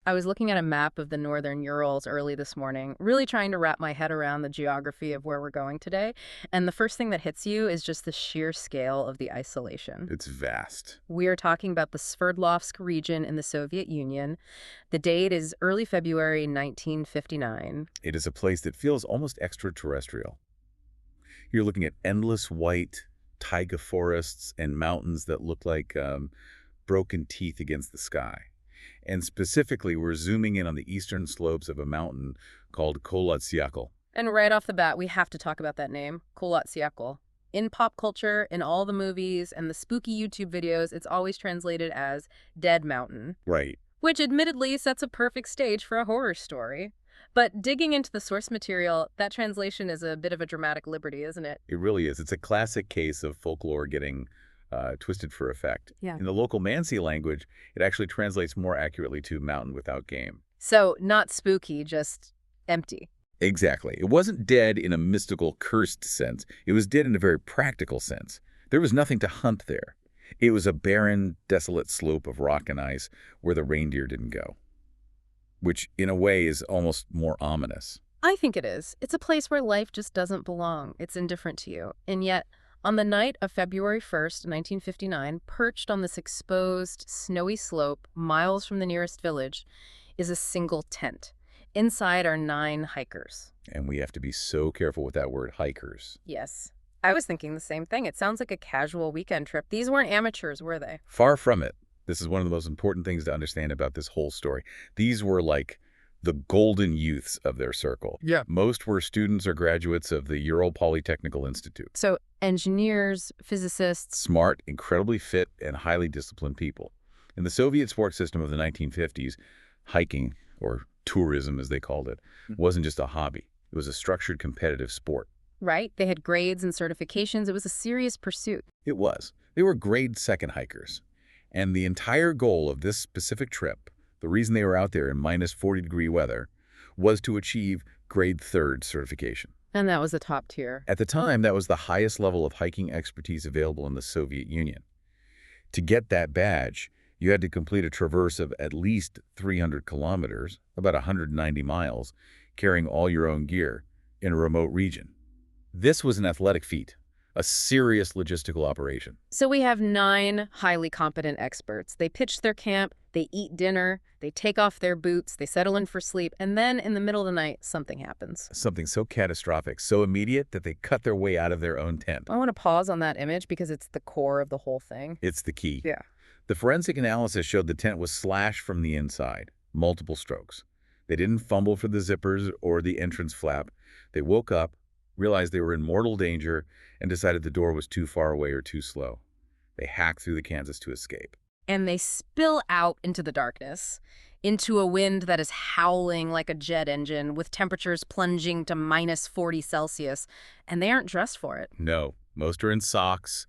I was looking at a map of the northern Urals early this morning, really trying to wrap my head around the geography of where we're going today. And the first thing that hits you is just the sheer scale of the isolation. It's vast. We are talking about the Sverdlovsk region in the Soviet Union. The date is early February 1959. It is a place that feels almost extraterrestrial. You're looking at endless white taiga forests and mountains that look like broken teeth against the sky. And specifically, we're zooming in on the eastern slopes of a mountain called Kolotsiakol. And right off the bat, we have to talk about that name, Kolotsiakol. In pop culture, in all the movies and the spooky YouTube videos, it's always translated as Dead Mountain. Right. Which admittedly sets a perfect stage for a horror story. But digging into the source material, that translation is a bit of a dramatic liberty, isn't it? It really is. It's a classic case of folklore getting twisted for effect. Yeah. In the local Mansi language, it actually translates more accurately to mountain without game. So not spooky, just empty. Exactly. It wasn't dead in a mystical, cursed sense. It was dead in a very practical sense. There was nothing to hunt there. It was a barren, desolate slope of rock and ice where the reindeer didn't go, which in a way is almost more ominous. I think it is. It's a place where life just doesn't belong. It's indifferent to you. And yet, on the night of February 1st, 1959, perched on this exposed, snowy slope miles from the nearest village, is a single tent. Inside are 9 hikers. And we have to be so careful with that word, hikers. Yes. I was thinking the same thing. It sounds like a casual weekend trip. These weren't amateurs, were they? Far from it. This is one of the most important things to understand about this whole story. These were like the golden youths of their circle. Yeah. Most were students or graduates of the Ural Polytechnical Institute. So engineers, physicists. Smart, incredibly fit, and highly disciplined people. In the Soviet sports system of the 1950s, hiking, or tourism as they called it, wasn't just a hobby. It was a structured competitive sport. Right? They had grades and certifications. It was a serious pursuit. It was. They were grade 2 hikers. And the entire goal of this specific trip, the reason they were out there in minus 40-degree weather, was to achieve grade 3 certification. And that was the top tier. At the time, that was the highest level of hiking expertise available in the Soviet Union. To get that badge, you had to complete a traverse of at least 300 kilometers, about 190 miles, carrying all your own gear in a remote region. This was an athletic feat, a serious logistical operation. So we have 9 highly competent experts. They pitch their camp, they eat dinner, they take off their boots, they settle in for sleep, and then in the middle of the night, something happens. Something so catastrophic, so immediate that they cut their way out of their own tent. I want to pause on that image because it's the core of the whole thing. It's the key. Yeah. The forensic analysis showed the tent was slashed from the inside, multiple strokes. They didn't fumble for the zippers or the entrance flap. They woke up, realized they were in mortal danger, and decided the door was too far away or too slow. They hacked through the canvas to escape. And they spill out into the darkness, into a wind that is howling like a jet engine, with temperatures plunging to minus 40 Celsius, and they aren't dressed for it. No, most are in socks.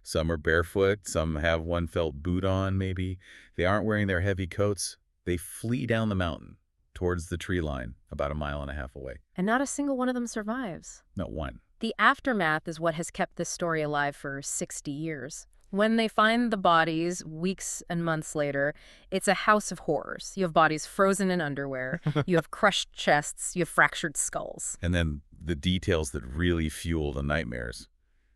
Some are barefoot. Some have one felt boot on, maybe. They aren't wearing their heavy coats. They flee down the mountain towards the tree line, about 1.5 miles away. And not a single one of them survives. Not one. The aftermath is what has kept this story alive for 60 years. When they find the bodies weeks and months later, it's a house of horrors. You have bodies frozen in underwear, you have crushed chests, you have fractured skulls. And then the details that really fuel the nightmares.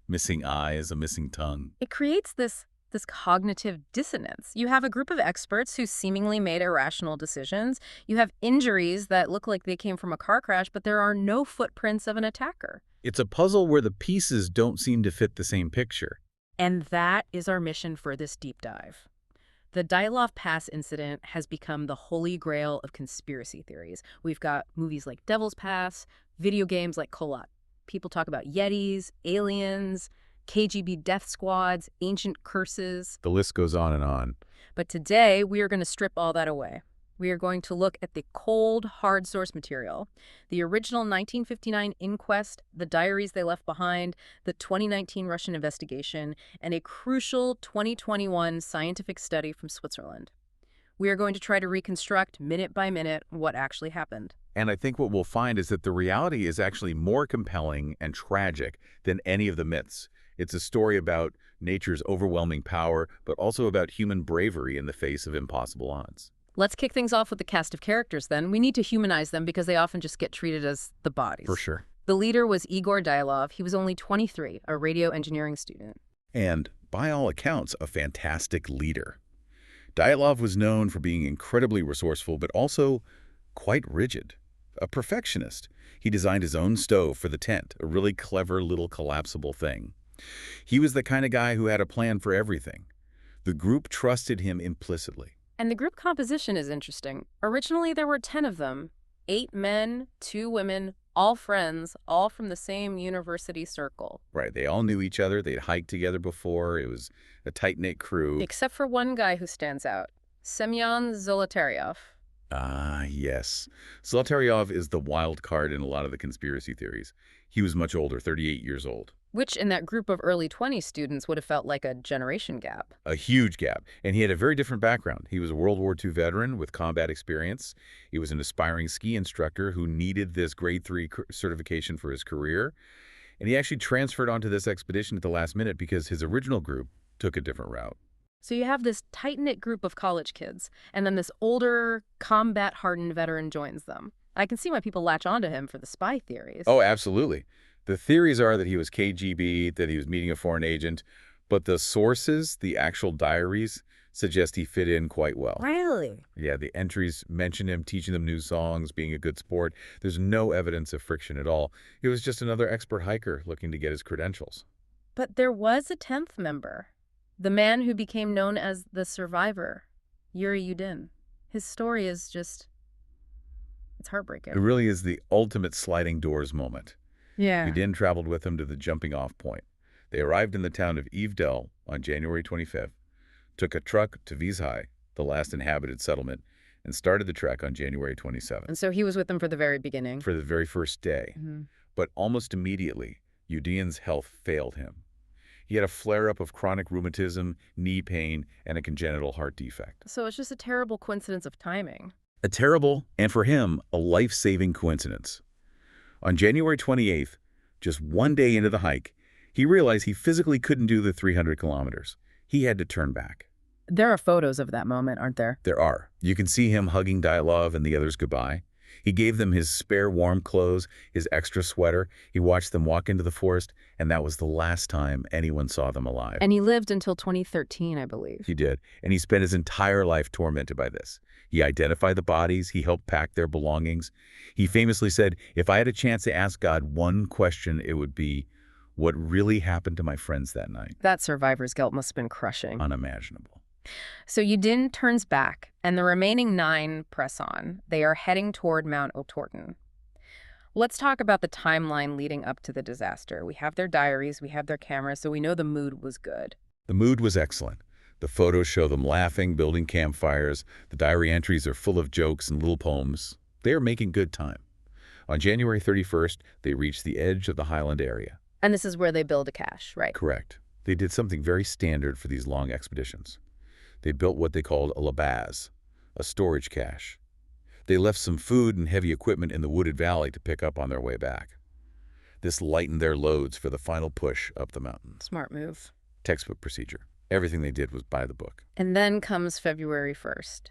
Missing eyes, a missing tongue. It creates this cognitive dissonance. You have a group of experts who seemingly made irrational decisions. You have injuries that look like they came from a car crash, but there are no footprints of an attacker. It's a puzzle where the pieces don't seem to fit the same picture. And that is our mission for this deep dive. The Dyatlov Pass incident has become the holy grail of conspiracy theories. We've got movies like Devil's Pass, video games like Kolot. People talk about Yetis, aliens, KGB death squads, ancient curses. The list goes on and on. But today, we are going to strip all that away. We are going to look at the cold, hard source material, the original 1959 inquest, the diaries they left behind, the 2019 Russian investigation, and a crucial 2021 scientific study from Switzerland. We are going to try to reconstruct, minute by minute, what actually happened. And I think what we'll find is that the reality is actually more compelling and tragic than any of the myths. It's a story about nature's overwhelming power, but also about human bravery in the face of impossible odds. Let's kick things off with the cast of characters then. We need to humanize them because they often just get treated as the bodies. For sure. The leader was Igor Dyatlov. He was only 23, a radio engineering student. And, by all accounts, a fantastic leader. Dyatlov was known for being incredibly resourceful, but also quite rigid. A perfectionist. He designed his own stove for the tent, a really clever little collapsible thing. He was the kind of guy who had a plan for everything. The group trusted him implicitly. And the group composition is interesting. Originally, there were 10 of them. 8 men, 2 women, all friends, all from the same university circle. Right, they all knew each other. They'd hiked together before. It was a tight-knit crew. Except for one guy who stands out, Semyon Zolotaryov. Ah, yes. Zolotaryov is the wild card in a lot of the conspiracy theories. He was much older, 38 years old. Which in that group of early 20s students would have felt like a generation gap. A huge gap. And he had a very different background. He was a World War II veteran with combat experience. He was an aspiring ski instructor who needed this grade 3 certification for his career. And he actually transferred onto this expedition at the last minute because his original group took a different route. So you have this tight-knit group of college kids, and then this older, combat-hardened veteran joins them. I can see why people latch onto him for the spy theories. Oh, absolutely. The theories are that he was KGB, that he was meeting a foreign agent, but the sources, the actual diaries, suggest he fit in quite well. Really? Yeah, the entries mention him teaching them new songs, being a good sport. There's no evidence of friction at all. He was just another expert hiker looking to get his credentials. But there was a 10th member. The man who became known as the survivor, Yuri Yudin. His story is just... it's heartbreaking. It really is the ultimate sliding doors moment. Yeah. Yudin traveled with him to the jumping-off point. They arrived in the town of Ivdel on January 25th, took a truck to Vizhai, the last inhabited settlement, and started the trek on January 27th. And so he was with them for the very beginning. For the very first day. Mm-hmm. But almost immediately, Yudin's health failed him. He had a flare-up of chronic rheumatism, knee pain, and a congenital heart defect. So it's just a terrible coincidence of timing. A terrible, and for him, a life-saving coincidence. On January 28th, just one day into the hike, he realized he physically couldn't do the 300 kilometers. He had to turn back. There are photos of that moment, aren't there? There are. You can see him hugging Dyatlov and the others goodbye. He gave them his spare warm clothes, his extra sweater. He watched them walk into the forest, and that was the last time anyone saw them alive. And he lived until 2013, I believe. He did, and he spent his entire life tormented by this. He identified the bodies. He helped pack their belongings. He famously said, "If I had a chance to ask God one question, it would be, what really happened to my friends that night?" That survivor's guilt must have been crushing. Unimaginable. So Yudin turns back, and the remaining 9 press on. They are heading toward Mount Otorten. Let's talk about the timeline leading up to the disaster. We have their diaries, we have their cameras, so we know the mood was good. The mood was excellent. The photos show them laughing, building campfires. The diary entries are full of jokes and little poems. They are making good time. On January 31st, they reached the edge of the highland area. And this is where they build a cache, right? Correct. They did something very standard for these long expeditions. They built what they called a labaz, a storage cache. They left some food and heavy equipment in the wooded valley to pick up on their way back. This lightened their loads for the final push up the mountain. Smart move. Textbook procedure. Everything they did was by the book. And then comes February 1st,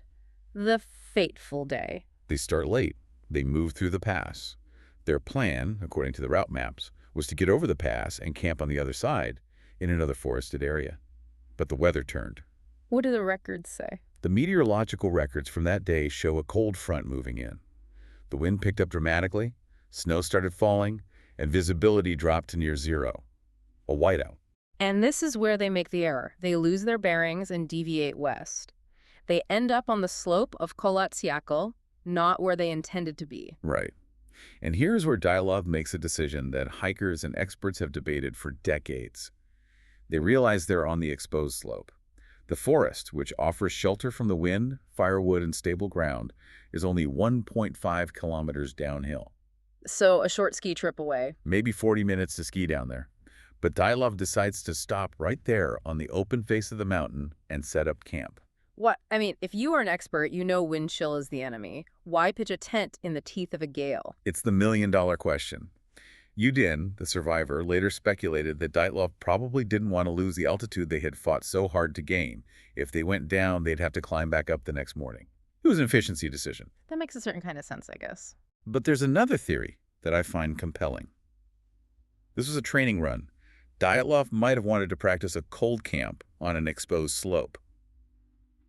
the fateful day. They start late. They move through the pass. Their plan, according to the route maps, was to get over the pass and camp on the other side in another forested area. But the weather turned. What do the records say? The meteorological records from that day show a cold front moving in. The wind picked up dramatically, snow started falling, and visibility dropped to near zero. A whiteout. And this is where they make the error. They lose their bearings and deviate west. They end up on the slope of Kolatsiakal, not where they intended to be. Right. And here's where Dyatlov makes a decision that hikers and experts have debated for decades. They realize they're on the exposed slope. The forest, which offers shelter from the wind, firewood, and stable ground, is only 1.5 kilometers downhill. So a short ski trip away. Maybe 40 minutes to ski down there. But Dyatlov decides to stop right there on the open face of the mountain and set up camp. If you are an expert, you know wind chill is the enemy. Why pitch a tent in the teeth of a gale? It's the million-dollar question. Yudin, the survivor, later speculated that Dyatlov probably didn't want to lose the altitude they had fought so hard to gain. If they went down, they'd have to climb back up the next morning. It was an efficiency decision. That makes a certain kind of sense, I guess. But there's another theory that I find compelling. This was a training run. Dyatlov might have wanted to practice a cold camp on an exposed slope.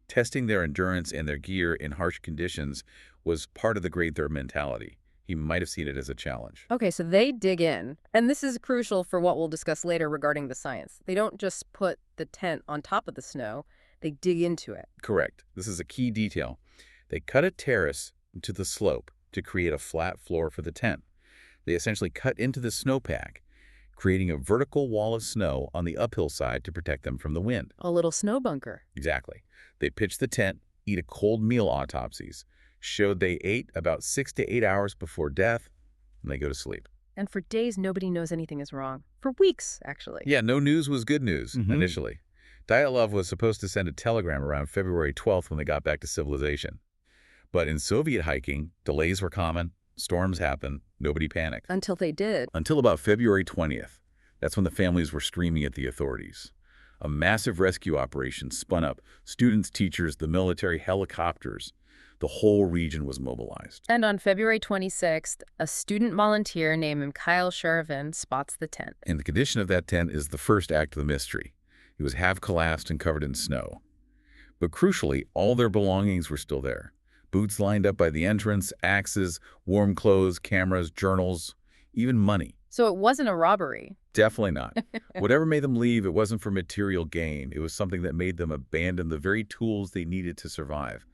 Testing their endurance and their gear in harsh conditions was part of the Great Third mentality. He might have seen it as a challenge. Okay, so they dig in. And this is crucial for what we'll discuss later regarding the science. They don't just put the tent on top of the snow, they dig into it. Correct. This is a key detail. They cut a terrace into the slope to create a flat floor for the tent. They essentially cut into the snowpack, creating a vertical wall of snow on the uphill side to protect them from the wind. A little snow bunker. Exactly. They pitch the tent, eat a cold meal autopsies, showed they ate about 6 to 8 hours before death, and they go to sleep. And for days, nobody knows anything is wrong. For weeks, actually. Yeah, no news was good news initially. Dyatlov was supposed to send a telegram around February 12th when they got back to civilization. But in Soviet hiking, delays were common, storms happened, nobody panicked. Until they did. Until about February 20th. That's when the families were screaming at the authorities. A massive rescue operation spun up. Students, teachers, the military, helicopters. The whole region was mobilized. And on February 26th, a student volunteer named Mikhail Shervin spots the tent. And the condition of that tent is the first act of the mystery. It was half collapsed and covered in snow. But crucially, all their belongings were still there. Boots lined up by the entrance, axes, warm clothes, cameras, journals, even money. So it wasn't a robbery. Definitely not. Whatever made them leave, it wasn't for material gain. It was something that made them abandon the very tools they needed to survive.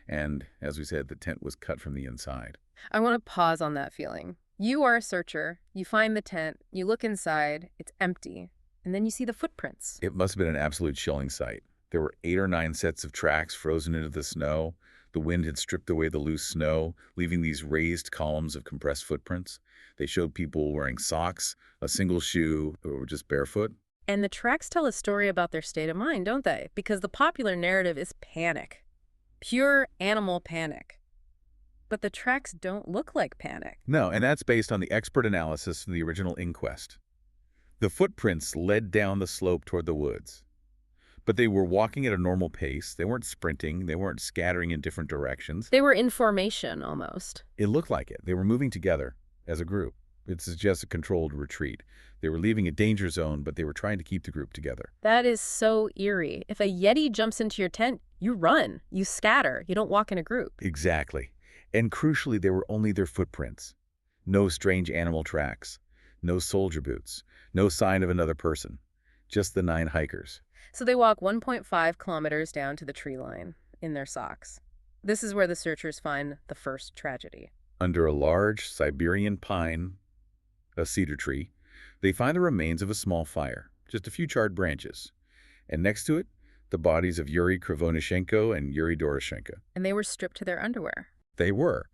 And, as we said, the tent was cut from the inside. I want to pause on that feeling. You are a searcher. You find the tent. You look inside. It's empty. And then you see the footprints. It must have been an absolute chilling sight. There were 8 or 9 sets of tracks frozen into the snow. The wind had stripped away the loose snow, leaving these raised columns of compressed footprints. They showed people wearing socks, a single shoe, or just barefoot. And the tracks tell a story about their state of mind, don't they? Because the popular narrative is panic. Pure animal panic. But the tracks don't look like panic. No, and that's based on the expert analysis of the original inquest. The footprints led down the slope toward the woods. But they were walking at a normal pace. They weren't sprinting. They weren't scattering in different directions. They were in formation, almost. It looked like it. They were moving together as a group. It suggests a controlled retreat. They were leaving a danger zone, but they were trying to keep the group together. That is so eerie. If a Yeti jumps into your tent, you run. You scatter. You don't walk in a group. Exactly. And crucially, they were only their footprints. No strange animal tracks. No soldier boots. No sign of another person. Just the 9 hikers. So they walk 1.5 kilometers down to the tree line in their socks. This is where the searchers find the first tragedy. Under a large Siberian pine, a cedar tree, they find the remains of a small fire, just a few charred branches. And next to it, the bodies of Yuri Krivonyshenko and Yuri Doroshenko. And they were stripped to their underwear. They were,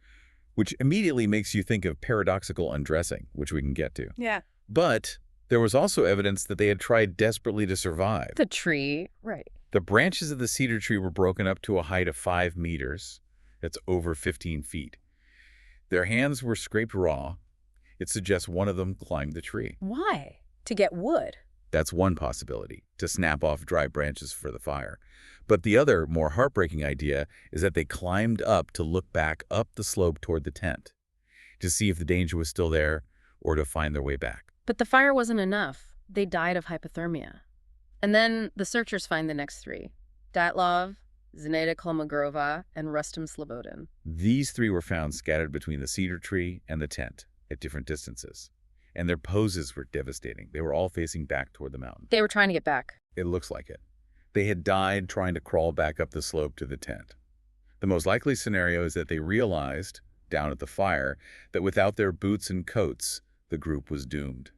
which immediately makes you think of paradoxical undressing, which we can get to. Yeah. But there was also evidence that they had tried desperately to survive. The tree, right. The branches of the cedar tree were broken up to a height of 5 meters. That's over 15 feet. Their hands were scraped raw. It suggests one of them climbed the tree. Why? To get wood. That's one possibility, to snap off dry branches for the fire. But the other, more heartbreaking idea is that they climbed up to look back up the slope toward the tent, to see if the danger was still there or to find their way back. But the fire wasn't enough. They died of hypothermia. And then the searchers find the next 3. Dyatlov, Zinaida Kolmogorova, and Rustam Slobodin. These 3 were found scattered between the cedar tree and the tent at different distances. And their poses were devastating. They were all facing back toward the mountain. They were trying to get back. It looks like it. They had died trying to crawl back up the slope to the tent. The most likely scenario is that they realized, down at the fire, that without their boots and coats, the group was doomed.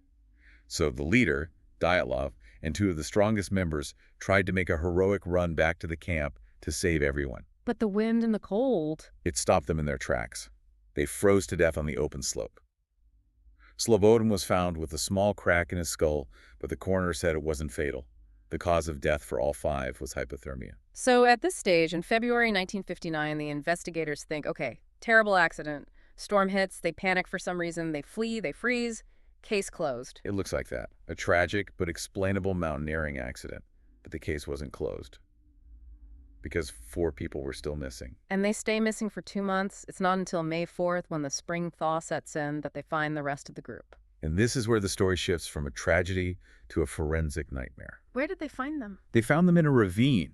So the leader, Dyatlov, and 2 of the strongest members tried to make a heroic run back to the camp to save everyone. But the wind and the cold. It stopped them in their tracks. They froze to death on the open slope. Slobodin was found with a small crack in his skull, but the coroner said it wasn't fatal. The cause of death for all 5 was hypothermia. So at this stage, in February 1959, the investigators think, okay, terrible accident. Storm hits, they panic for some reason, they flee, they freeze. Case closed. It looks like that. A tragic but explainable mountaineering accident. But the case wasn't closed. because 4 people were still missing. And they stay missing for 2 months. It's not until May 4th, when the spring thaw sets in, that they find the rest of the group. And this is where the story shifts from a tragedy to a forensic nightmare. Where did they find them? They found them in a ravine,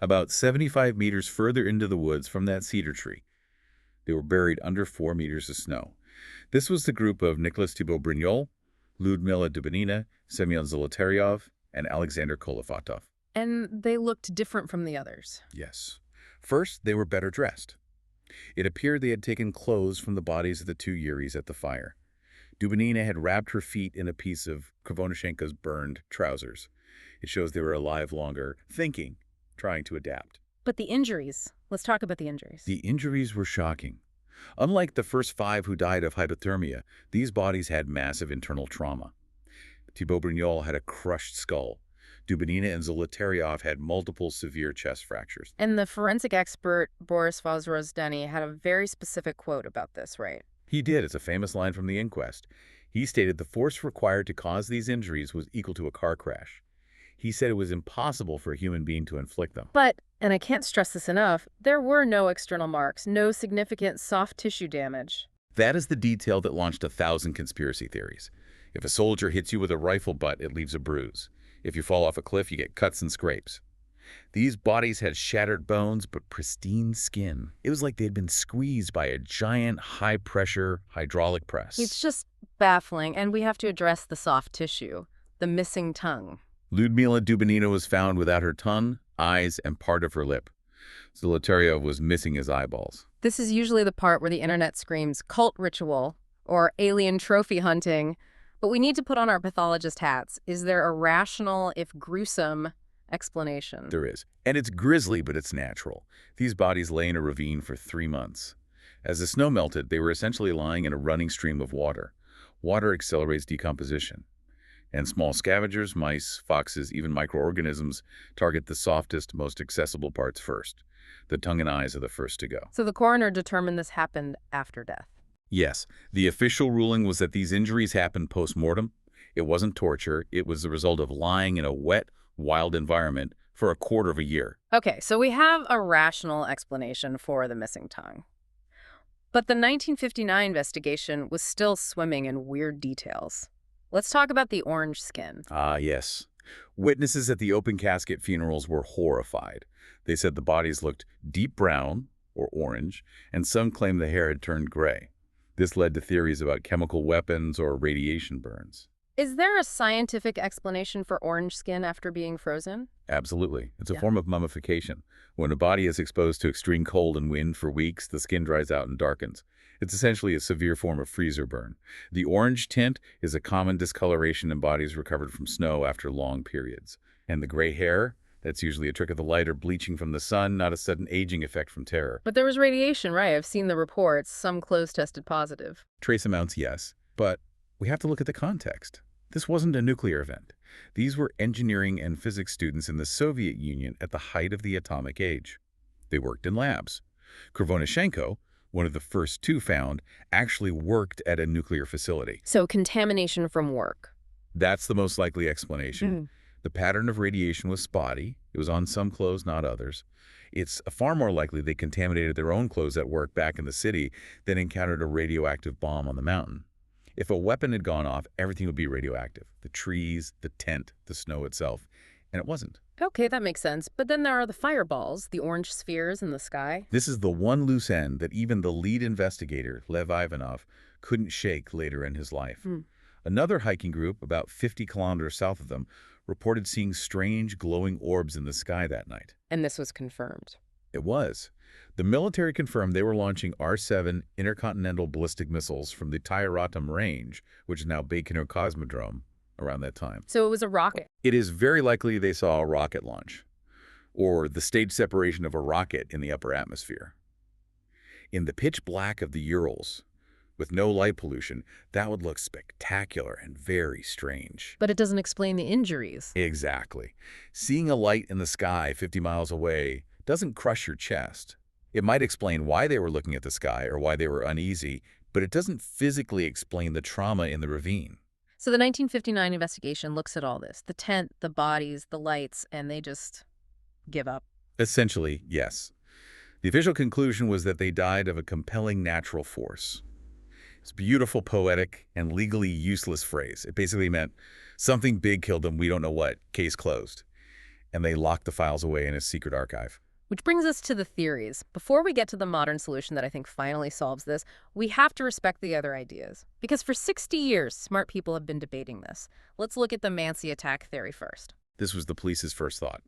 about 75 meters further into the woods from that cedar tree. They were buried under 4 meters of snow. This was the group of Nicholas Thibault-Brignol, Lyudmila Dubinina, Semyon Zolotaryov, and Alexander Kolofatov. And they looked different from the others. Yes. First, they were better dressed. It appeared they had taken clothes from the bodies of the 2 Yuris at the fire. Dubinina had wrapped her feet in a piece of Krivonyshenko's burned trousers. It shows they were alive longer, thinking, trying to adapt. But the injuries. Let's talk about the injuries. The injuries were shocking. Unlike the first 5 who died of hypothermia, these bodies had massive internal trauma. Thibault-Brignol had a crushed skull. Dubinina and Zolotaryov had multiple severe chest fractures. And the forensic expert, Boris Vozdany, had a very specific quote about this, right? He did. It's a famous line from the inquest. He stated the force required to cause these injuries was equal to a car crash. He said it was impossible for a human being to inflict them. But, and I can't stress this enough, there were no external marks, no significant soft tissue damage. That is the detail that launched 1,000 conspiracy theories. If a soldier hits you with a rifle butt, it leaves a bruise. If you fall off a cliff, you get cuts and scrapes. These bodies had shattered bones but pristine skin. It was like they'd been squeezed by a giant, high-pressure hydraulic press. It's just baffling, and we have to address the soft tissue, the missing tongue. Lyudmila Dubinina was found without her tongue, eyes, and part of her lip. Zolotaryov was missing his eyeballs. This is usually the part where the internet screams cult ritual or alien trophy hunting, but we need to put on our pathologist hats. Is there a rational, if gruesome, explanation? There is. And it's grisly, but it's natural. These bodies lay in a ravine for 3 months. As the snow melted, they were essentially lying in a running stream of water. Water accelerates decomposition. And small scavengers, mice, foxes, even microorganisms, target the softest, most accessible parts first. The tongue and eyes are the first to go. So the coroner determined this happened after death. Yes, the official ruling was that these injuries happened post-mortem. It wasn't torture. It was the result of lying in a wet, wild environment for a quarter of a year. Okay, so we have a rational explanation for the missing tongue. But the 1959 investigation was still swimming in weird details. Let's talk about the orange skin. Ah, yes. Witnesses at the open casket funerals were horrified. They said the bodies looked deep brown, or orange, and some claimed the hair had turned gray. This led to theories about chemical weapons or radiation burns. Is there a scientific explanation for orange skin after being frozen? Absolutely. It's a form of mummification. When a body is exposed to extreme cold and wind for weeks, the skin dries out and darkens. It's essentially a severe form of freezer burn. The orange tint is a common discoloration in bodies recovered from snow after long periods. And the gray hair? That's usually a trick of the light or bleaching from the sun, not a sudden aging effect from terror. But there was radiation, right? I've seen the reports. Some clothes tested positive. Trace amounts, yes. But we have to look at the context. This wasn't a nuclear event. These were engineering and physics students in the Soviet Union at the height of the atomic age. They worked in labs. Krivonyshenko, one of the first 2 found, actually worked at a nuclear facility. So contamination from work. That's the most likely explanation. The pattern of radiation was spotty. It was on some clothes, not others. It's far more likely they contaminated their own clothes at work back in the city than encountered a radioactive bomb on the mountain. If a weapon had gone off, everything would be radioactive. The trees, the tent, the snow itself. And it wasn't. Okay, that makes sense. But then there are the fireballs, the orange spheres in the sky. This is the one loose end that even the lead investigator, Lev Ivanov, couldn't shake later in his life. Another hiking group, about 50 kilometers south of them, reported seeing strange glowing orbs in the sky that night. And this was confirmed. It was. The military confirmed they were launching R-7 intercontinental ballistic missiles from the Tyuratam range, which is now Baikonur Cosmodrome, around that time. So it was a rocket. It is very likely they saw a rocket launch, or the stage separation of a rocket in the upper atmosphere. In the pitch black of the Urals, with no light pollution, that would look spectacular and very strange. But it doesn't explain the injuries. Exactly. Seeing a light in the sky 50 miles away doesn't crush your chest. It might explain why they were looking at the sky or why they were uneasy, but it doesn't physically explain the trauma in the ravine. So the 1959 investigation looks at all this, the tent, the bodies, the lights, and they just give up. Essentially, yes. The official conclusion was that they died of a compelling natural force. It's a beautiful, poetic, and legally useless phrase. It basically meant something big killed them, we don't know what, case closed. And they locked the files away in a secret archive. Which brings us to the theories. Before we get to the modern solution that I think finally solves this, we have to respect the other ideas. Because for 60 years, smart people have been debating this. Let's look at the Mansi attack theory first. This was the police's first thought.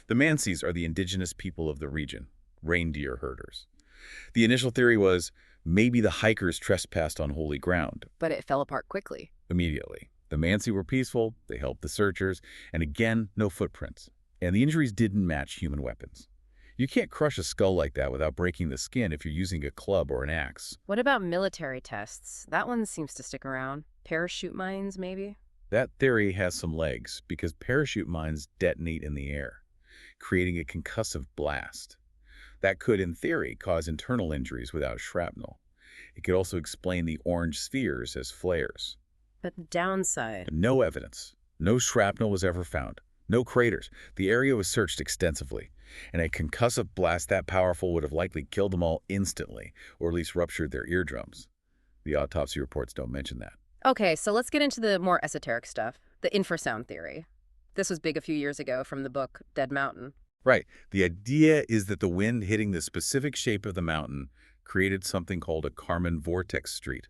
The Mansis are the indigenous people of the region, reindeer herders. The initial theory was maybe the hikers trespassed on holy ground. But it fell apart quickly. Immediately. The Mansi were peaceful, they helped the searchers, and again, no footprints. And the injuries didn't match human weapons. You can't crush a skull like that without breaking the skin if you're using a club or an axe. What about military tests? That one seems to stick around. Parachute mines, maybe? That theory has some legs because parachute mines detonate in the air, creating a concussive blast. That could, in theory, cause internal injuries without shrapnel. It could also explain the orange spheres as flares. But the downside? No evidence. No shrapnel was ever found. No craters. The area was searched extensively, and a concussive blast that powerful would have likely killed them all instantly, or at least ruptured their eardrums. The autopsy reports don't mention that. Okay, so let's get into the more esoteric stuff, the infrasound theory. This was big a few years ago from the book Dead Mountain. Right. The idea is that the wind hitting the specific shape of the mountain created something called a Kármán vortex street,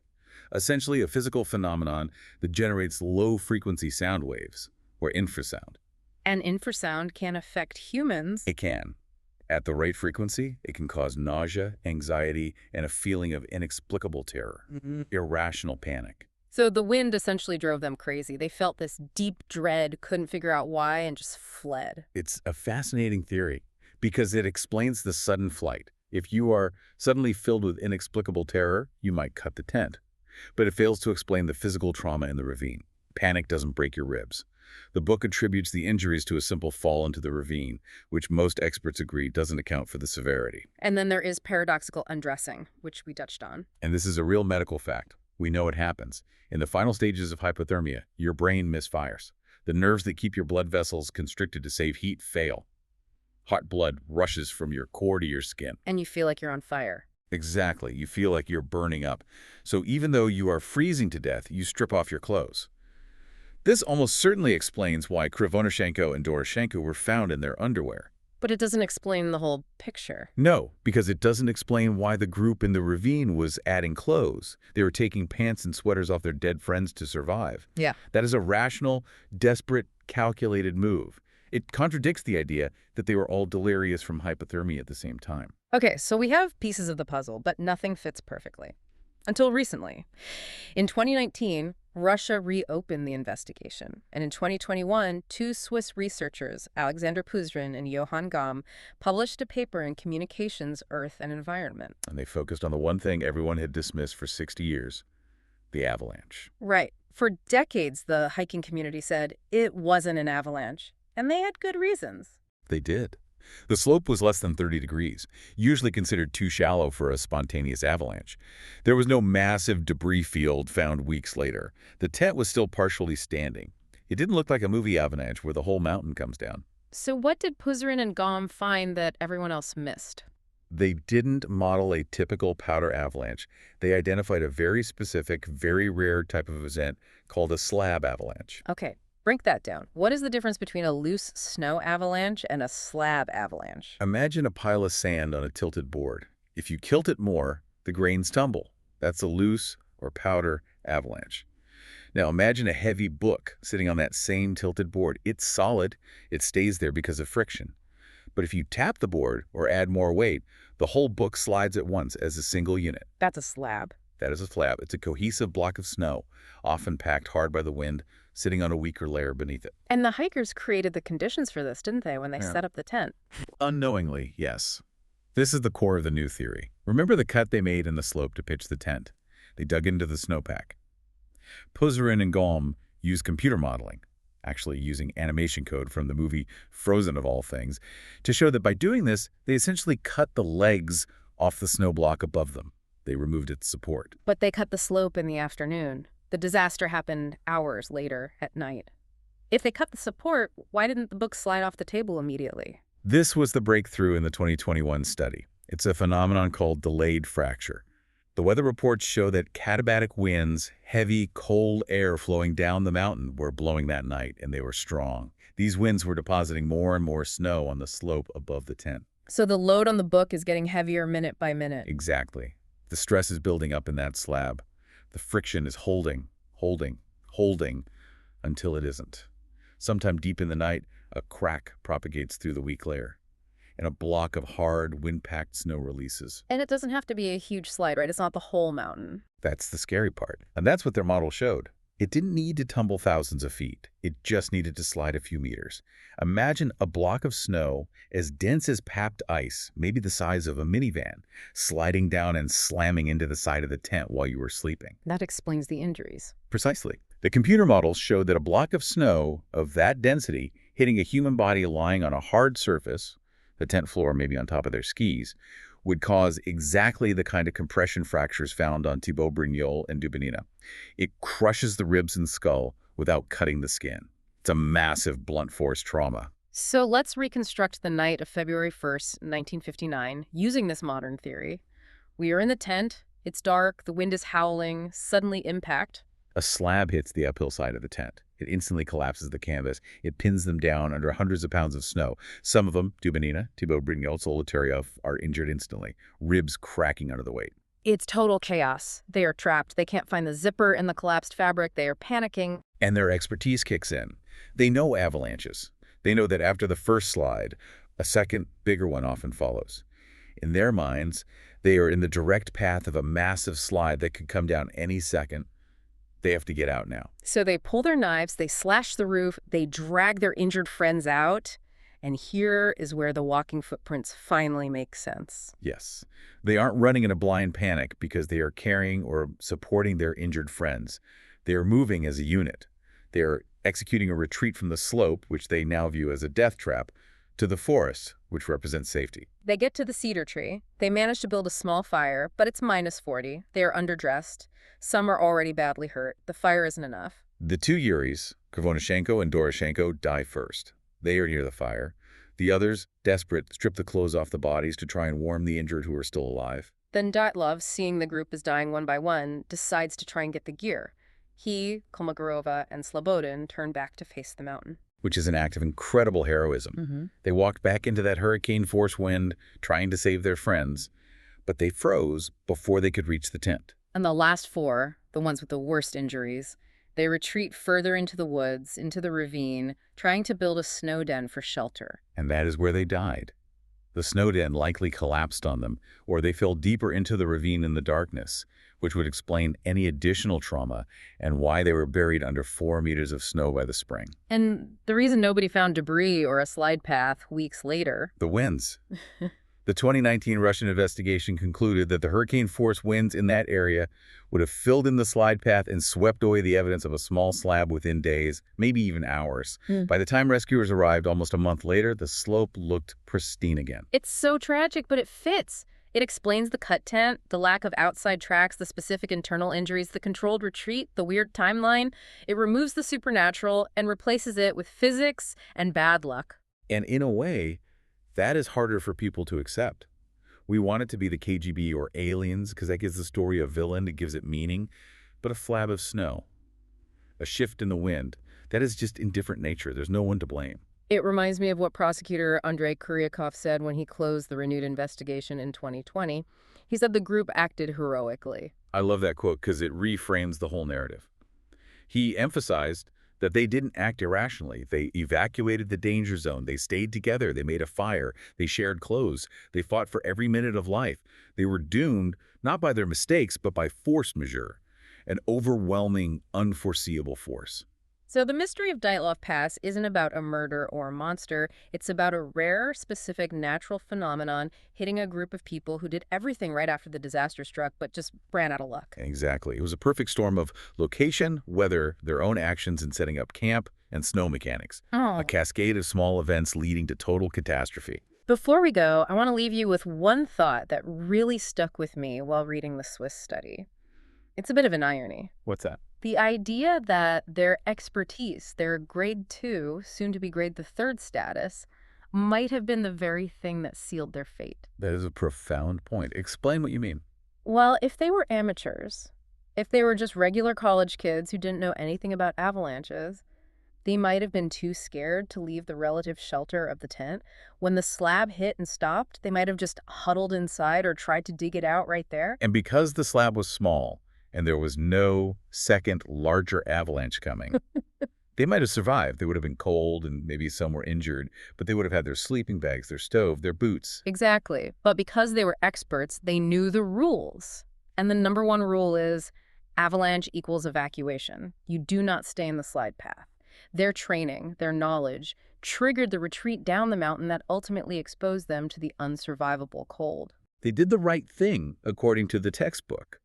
essentially a physical phenomenon that generates low-frequency sound waves, or infrasound. And infrasound can affect humans. It can. At the right frequency, it can cause nausea, anxiety, and a feeling of inexplicable terror, irrational panic. So the wind essentially drove them crazy. They felt this deep dread, couldn't figure out why, and just fled. It's a fascinating theory because it explains the sudden flight. If you are suddenly filled with inexplicable terror, you might cut the tent. But it fails to explain the physical trauma in the ravine. Panic doesn't break your ribs. The book attributes the injuries to a simple fall into the ravine, which most experts agree doesn't account for the severity. And then there is paradoxical undressing, which we touched on. And this is a real medical fact. We know it happens. In the final stages of hypothermia, your brain misfires. The nerves that keep your blood vessels constricted to save heat fail. Hot blood rushes from your core to your skin. And you feel like you're on fire. Exactly. You feel like you're burning up. So even though you are freezing to death, you strip off your clothes. This almost certainly explains why Krivonischenko and Doroshenko were found in their underwear. But it doesn't explain the whole picture. No, because it doesn't explain why the group in the ravine was adding clothes. They were taking pants and sweaters off their dead friends to survive. Yeah. That is a rational, desperate, calculated move. It contradicts the idea that they were all delirious from hypothermia at the same time. Okay, so we have pieces of the puzzle, but nothing fits perfectly. Until recently. In 2019, Russia reopened the investigation. And in 2021, two Swiss researchers, Alexander Puzrin and Johann Gaume, published a paper in Communications, Earth and Environment. And they focused on the one thing everyone had dismissed for 60 years, the avalanche. Right. For decades, the hiking community said it wasn't an avalanche. And they had good reasons. They did. The slope was less than 30 degrees, usually considered too shallow for a spontaneous avalanche. There was no massive debris field found weeks later. The tent was still partially standing. It didn't look like a movie avalanche where the whole mountain comes down. So what did Puzrin and Gaume find that everyone else missed? They didn't model a typical powder avalanche. They identified a very specific, very rare type of event called a slab avalanche. Okay. Break that down. What is the difference between a loose snow avalanche and a slab avalanche? Imagine a pile of sand on a tilted board. If you tilt it more, the grains tumble. That's a loose or powder avalanche. Now imagine a heavy book sitting on that same tilted board. It's solid. It stays there because of friction. But if you tap the board or add more weight, the whole book slides at once as a single unit. That's a slab. That is a slab. It's a cohesive block of snow, often packed hard by the wind, sitting on a weaker layer beneath it. And the hikers created the conditions for this, didn't they, when they set up the tent? Unknowingly, yes. This is the core of the new theory. Remember the cut they made in the slope to pitch the tent? They dug into the snowpack. Puzrin and Gaume used computer modeling, actually using animation code from the movie Frozen of all things, to show that by doing this, they essentially cut the legs off the snow block above them. They removed its support. But they cut the slope in the afternoon. The disaster happened hours later at night. If they cut the support, why didn't the book slide off the table immediately? This was the breakthrough in the 2021 study. It's a phenomenon called delayed fracture. The weather reports show that katabatic winds, heavy, cold air flowing down the mountain, were blowing that night, and they were strong. These winds were depositing more and more snow on the slope above the tent. So the load on the book is getting heavier minute by minute. Exactly. The stress is building up in that slab. The friction is holding, until it isn't. Sometime deep in the night, a crack propagates through the weak layer, and a block of hard, wind-packed snow releases. And it doesn't have to be a huge slide, right? It's not the whole mountain. That's the scary part. And that's what their model showed. It didn't need to tumble thousands of feet. It just needed to slide a few meters. Imagine a block of snow as dense as packed ice, maybe the size of a minivan, sliding down and slamming into the side of the tent while you were sleeping. That explains the injuries. Precisely. The computer models showed that a block of snow of that density hitting a human body lying on a hard surface, the tent floor maybe on top of their skis, would cause exactly the kind of compression fractures found on Thibaut Brignol and Dubonina. It crushes the ribs and skull without cutting the skin. It's a massive blunt force trauma. So let's reconstruct the night of February 1st, 1959, using this modern theory. We are in the tent, it's dark, the wind is howling, suddenly impact. A slab hits the uphill side of the tent. It instantly collapses the canvas. It pins them down under hundreds of pounds of snow. Some of them, Dubonina, Thibaut Brignol, Solitaryov, are injured instantly, ribs cracking under the weight. It's total chaos. They are trapped. They can't find the zipper in the collapsed fabric. They are panicking. And their expertise kicks in. They know avalanches. They know that after the first slide, a second, bigger one often follows. In their minds, they are in the direct path of a massive slide that could come down any second. They have to get out now. So they pull their knives, they slash the roof, they drag their injured friends out, and here is where the walking footprints finally make sense. Yes. They aren't running in a blind panic because they are carrying or supporting their injured friends. They are moving as a unit. They are executing a retreat from the slope, which they now view as a death trap, to the forest, which represents safety. They get to the cedar tree. They manage to build a small fire, but it's -40. They are underdressed. Some are already badly hurt. The fire isn't enough. The two Yuris, Krivonyshenko and Doroshenko, die first. They are near the fire. The others, desperate, strip the clothes off the bodies to try and warm the injured who are still alive. Then Dyatlov, seeing the group is dying one by one, decides to try and get the gear. He, Kolmogorova, and Slobodin turn back to face the mountain. Which is an act of incredible heroism. They walked back into that hurricane-force wind, trying to save their friends, but they froze before they could reach the tent. And the last four, the ones with the worst injuries, they retreat further into the woods, into the ravine, trying to build a snow den for shelter. And that is where they died. The snow den likely collapsed on them, or they fell deeper into the ravine in the darkness, which would explain any additional trauma and why they were buried under 4 meters of snow by the spring. And the reason nobody found debris or a slide path weeks later. The winds. The 2019 Russian investigation concluded that the hurricane-force winds in that area would have filled in the slide path and swept away the evidence of a small slab within days, maybe even hours. By the time rescuers arrived almost a month later, the slope looked pristine again. It's so tragic, but it fits. It explains the cut tent, the lack of outside tracks, the specific internal injuries, the controlled retreat, the weird timeline. It removes the supernatural and replaces it with physics and bad luck. And in a way, that is harder for people to accept. We want it to be the KGB or aliens because that gives the story a villain, it gives it meaning. But a flab of snow, a shift in the wind, that is just indifferent nature. There's no one to blame. It reminds me of what prosecutor Andrei Kuryakov said when he closed the renewed investigation in 2020. He said the group acted heroically. I love that quote because it reframes the whole narrative. He emphasized that they didn't act irrationally. They evacuated the danger zone. They stayed together. They made a fire. They shared clothes. They fought for every minute of life. They were doomed not by their mistakes, but by force majeure, an overwhelming, unforeseeable force. So the mystery of Dyatlov Pass isn't about a murder or a monster. It's about a rare, specific natural phenomenon hitting a group of people who did everything right after the disaster struck, but just ran out of luck. Exactly. It was a perfect storm of location, weather, their own actions in setting up camp, and snow mechanics. A cascade of small events leading to total catastrophe. Before we go, I want to leave you with one thought that really stuck with me while reading the Swiss study. It's a bit of an irony. What's that? The idea that their expertise, their grade 2, soon to be grade the 3rd status, might have been the very thing that sealed their fate. That is a profound point. Explain what you mean. Well, if they were amateurs, if they were just regular college kids who didn't know anything about avalanches, they might have been too scared to leave the relative shelter of the tent. When the slab hit and stopped, they might have just huddled inside or tried to dig it out right there. And because the slab was small and there was no second larger avalanche coming, they might have survived. They would have been cold and maybe some were injured, but they would have had their sleeping bags, their stove, their boots. Exactly. But because they were experts, they knew the rules. And the number one rule is avalanche equals evacuation. You do not stay in the slide path. Their training, their knowledge, triggered the retreat down the mountain that ultimately exposed them to the unsurvivable cold. They did the right thing, according to the textbook.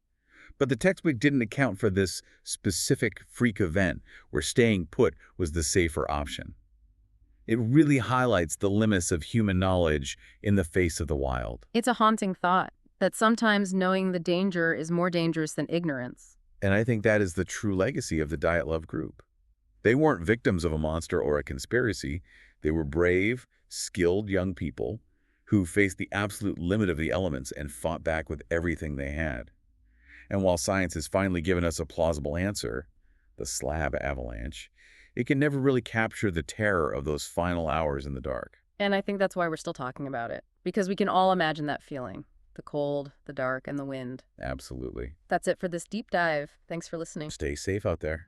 But the textbook didn't account for this specific freak event where staying put was the safer option. It really highlights the limits of human knowledge in the face of the wild. It's a haunting thought that sometimes knowing the danger is more dangerous than ignorance. And I think that is the true legacy of the Dyatlov group. They weren't victims of a monster or a conspiracy. They were brave, skilled young people who faced the absolute limit of the elements and fought back with everything they had. And while science has finally given us a plausible answer, the Slab avalanche, it can never really capture the terror of those final hours in the dark. And I think that's why we're still talking about it, because we can all imagine that feeling. The cold, the dark, and the wind. Absolutely. That's it for this deep dive. Thanks for listening. Stay safe out there.